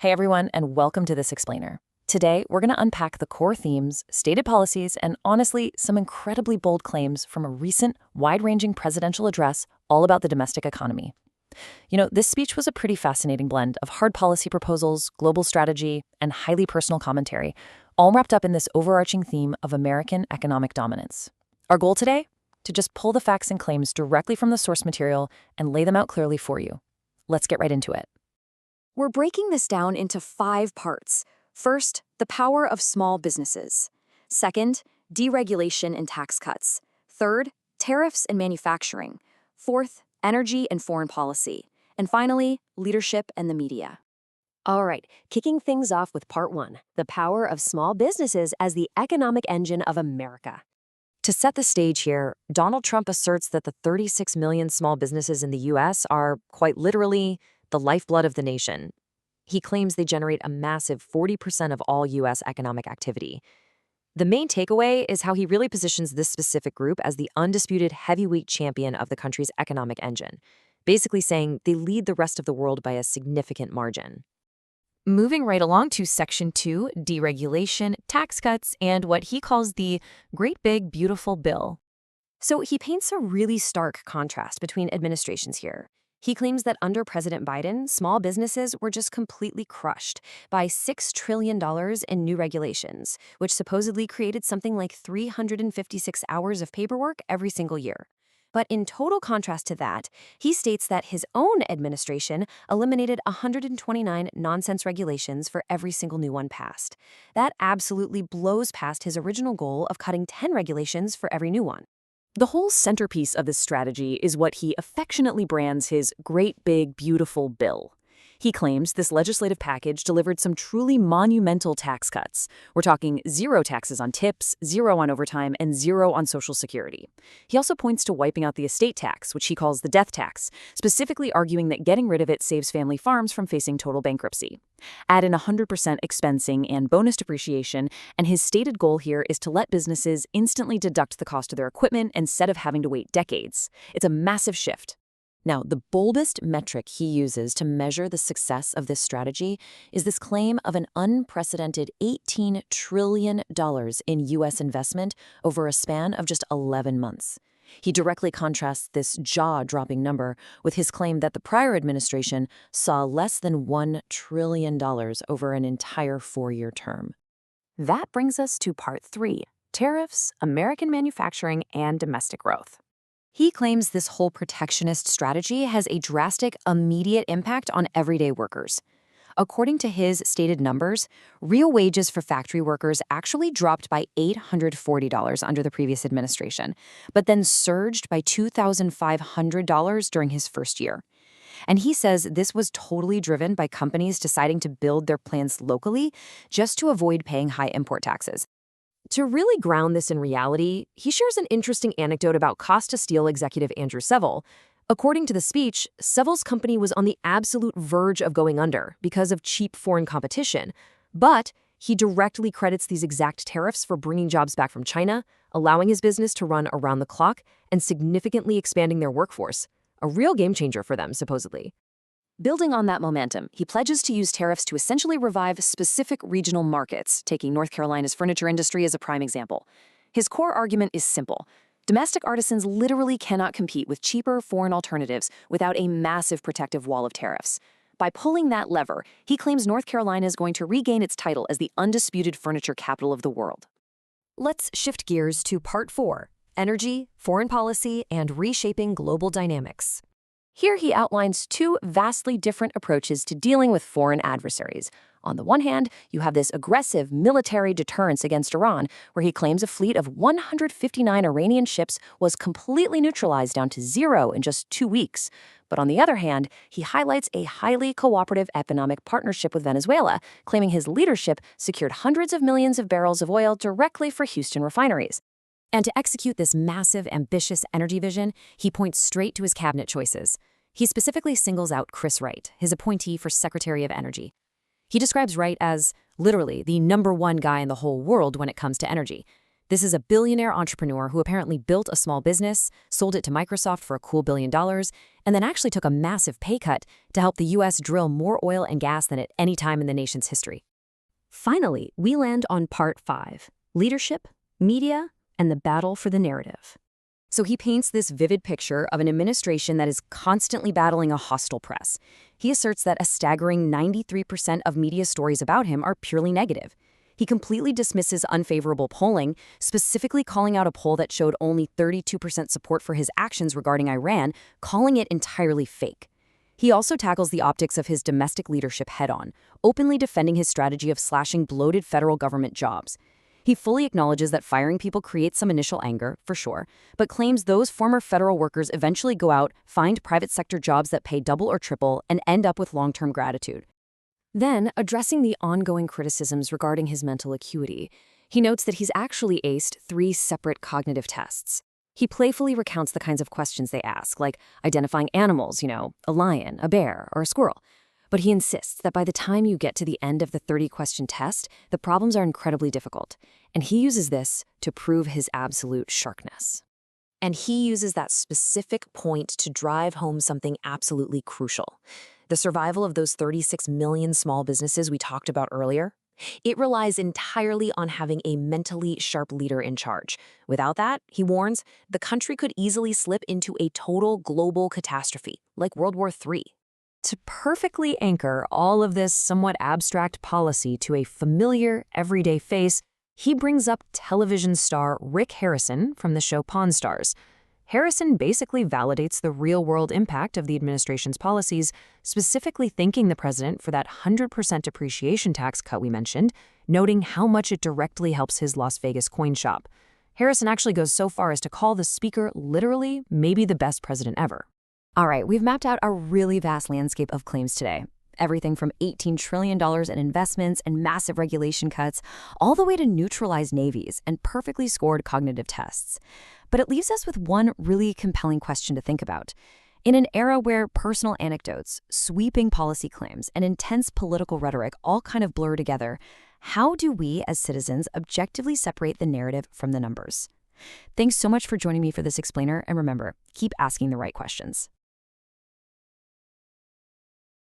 Hey everyone, and welcome to This Explainer. Today, we're going to unpack the core themes, stated policies, and honestly, some incredibly bold claims from a recent, wide-ranging presidential address all about the domestic economy. This speech was a pretty fascinating blend of hard policy proposals, global strategy, and highly personal commentary, all wrapped up in this overarching theme of American economic dominance. Our goal today? To just pull the facts and claims directly from the source material and lay them out clearly for you. Let's get right into it. We're breaking this down into 5 parts. First, the power of small businesses. Second, deregulation and tax cuts. Third, tariffs and manufacturing. Fourth, energy and foreign policy. And finally, leadership and the media. All right, kicking things off with part 1, the power of small businesses as the economic engine of America. To set the stage here, Donald Trump asserts that the 36 million small businesses in the U.S. are, quite literally, the lifeblood of the nation. He claims they generate a massive 40% of all U.S. economic activity. The main takeaway is how he really positions this specific group as the undisputed heavyweight champion of the country's economic engine, basically saying they lead the rest of the world by a significant margin. Moving right along to Section 2, deregulation, tax cuts, and what he calls the Great Big Beautiful Bill. So he paints a really stark contrast between administrations here. He claims that under President Biden, small businesses were just completely crushed by $6 trillion in new regulations, which supposedly created something like 356 hours of paperwork every single year. But in total contrast to that, he states that his own administration eliminated 129 nonsense regulations for every single new one passed. That absolutely blows past his original goal of cutting 10 regulations for every new one. The whole centerpiece of this strategy is what he affectionately brands his Great Big Beautiful Bill. He claims this legislative package delivered some truly monumental tax cuts. We're talking 0 taxes on tips, 0 on overtime, and 0 on Social Security. He also points to wiping out the estate tax, which he calls the death tax, specifically arguing that getting rid of it saves family farms from facing total bankruptcy. Add in 100% expensing and bonus depreciation, and his stated goal here is to let businesses instantly deduct the cost of their equipment instead of having to wait decades. It's a massive shift. Now, the boldest metric he uses to measure the success of this strategy is this claim of an unprecedented $18 trillion in U.S. investment over a span of just 11 months. He directly contrasts this jaw-dropping number with his claim that the prior administration saw less than $1 trillion over an entire 4-year term. That brings us to part 3, tariffs, American manufacturing, and domestic growth. He claims this whole protectionist strategy has a drastic, immediate impact on everyday workers. According to his stated numbers, real wages for factory workers actually dropped by $840 under the previous administration, but then surged by $2,500 during his first year. And he says this was totally driven by companies deciding to build their plants locally just to avoid paying high import taxes. To really ground this in reality, he shares an interesting anecdote about Costa Steel executive Andrew Seville. According to the speech, Seville's company was on the absolute verge of going under because of cheap foreign competition, but he directly credits these exact tariffs for bringing jobs back from China, allowing his business to run around the clock, and significantly expanding their workforce. A real game changer for them, supposedly. Building on that momentum, he pledges to use tariffs to essentially revive specific regional markets, taking North Carolina's furniture industry as a prime example. His core argument is simple. Domestic artisans literally cannot compete with cheaper foreign alternatives without a massive protective wall of tariffs. By pulling that lever, he claims North Carolina is going to regain its title as the undisputed furniture capital of the world. Let's shift gears to part 4, energy, foreign policy, and reshaping global dynamics. Here he outlines 2 vastly different approaches to dealing with foreign adversaries. On the one hand, you have this aggressive military deterrence against Iran, where he claims a fleet of 159 Iranian ships was completely neutralized down to 0 in just 2 weeks. But on the other hand, he highlights a highly cooperative economic partnership with Venezuela, claiming his leadership secured hundreds of millions of barrels of oil directly for Houston refineries. And to execute this massive, ambitious energy vision, he points straight to his cabinet choices. He specifically singles out Chris Wright, his appointee for Secretary of Energy. He describes Wright as, literally, the #1 guy in the whole world when it comes to energy. This is a billionaire entrepreneur who apparently built a small business, sold it to Microsoft for a cool $1 billion, and then actually took a massive pay cut to help the U.S. drill more oil and gas than at any time in the nation's history. Finally, we land on part 5, leadership, media, and the battle for the narrative. So he paints this vivid picture of an administration that is constantly battling a hostile press. He asserts that a staggering 93% of media stories about him are purely negative. He completely dismisses unfavorable polling, specifically calling out a poll that showed only 32% support for his actions regarding Iran, calling it entirely fake. He also tackles the optics of his domestic leadership head-on, openly defending his strategy of slashing bloated federal government jobs. He fully acknowledges that firing people creates some initial anger, for sure, but claims those former federal workers eventually go out, find private sector jobs that pay double or triple, and end up with long-term gratitude. Then, addressing the ongoing criticisms regarding his mental acuity, he notes that he's actually aced 3 separate cognitive tests. He playfully recounts the kinds of questions they ask, like identifying animals, a lion, a bear, or a squirrel. But he insists that by the time you get to the end of the 30-question test, the problems are incredibly difficult, and he uses this to prove his absolute sharpness. And he uses that specific point to drive home something absolutely crucial. The survival of those 36 million small businesses we talked about earlier, it relies entirely on having a mentally sharp leader in charge. Without that, he warns, the country could easily slip into a total global catastrophe, like World War III. To perfectly anchor all of this somewhat abstract policy to a familiar, everyday face, he brings up television star Rick Harrison from the show Pawn Stars. Harrison basically validates the real-world impact of the administration's policies, specifically thanking the president for that 100% depreciation tax cut we mentioned, noting how much it directly helps his Las Vegas coin shop. Harrison actually goes so far as to call the speaker literally maybe the best president ever. All right, we've mapped out a really vast landscape of claims today. Everything from $18 trillion in investments and massive regulation cuts, all the way to neutralized navies and perfectly scored cognitive tests. But it leaves us with one really compelling question to think about. In an era where personal anecdotes, sweeping policy claims, and intense political rhetoric all kind of blur together, how do we as citizens objectively separate the narrative from the numbers? Thanks so much for joining me for this explainer, and remember, keep asking the right questions.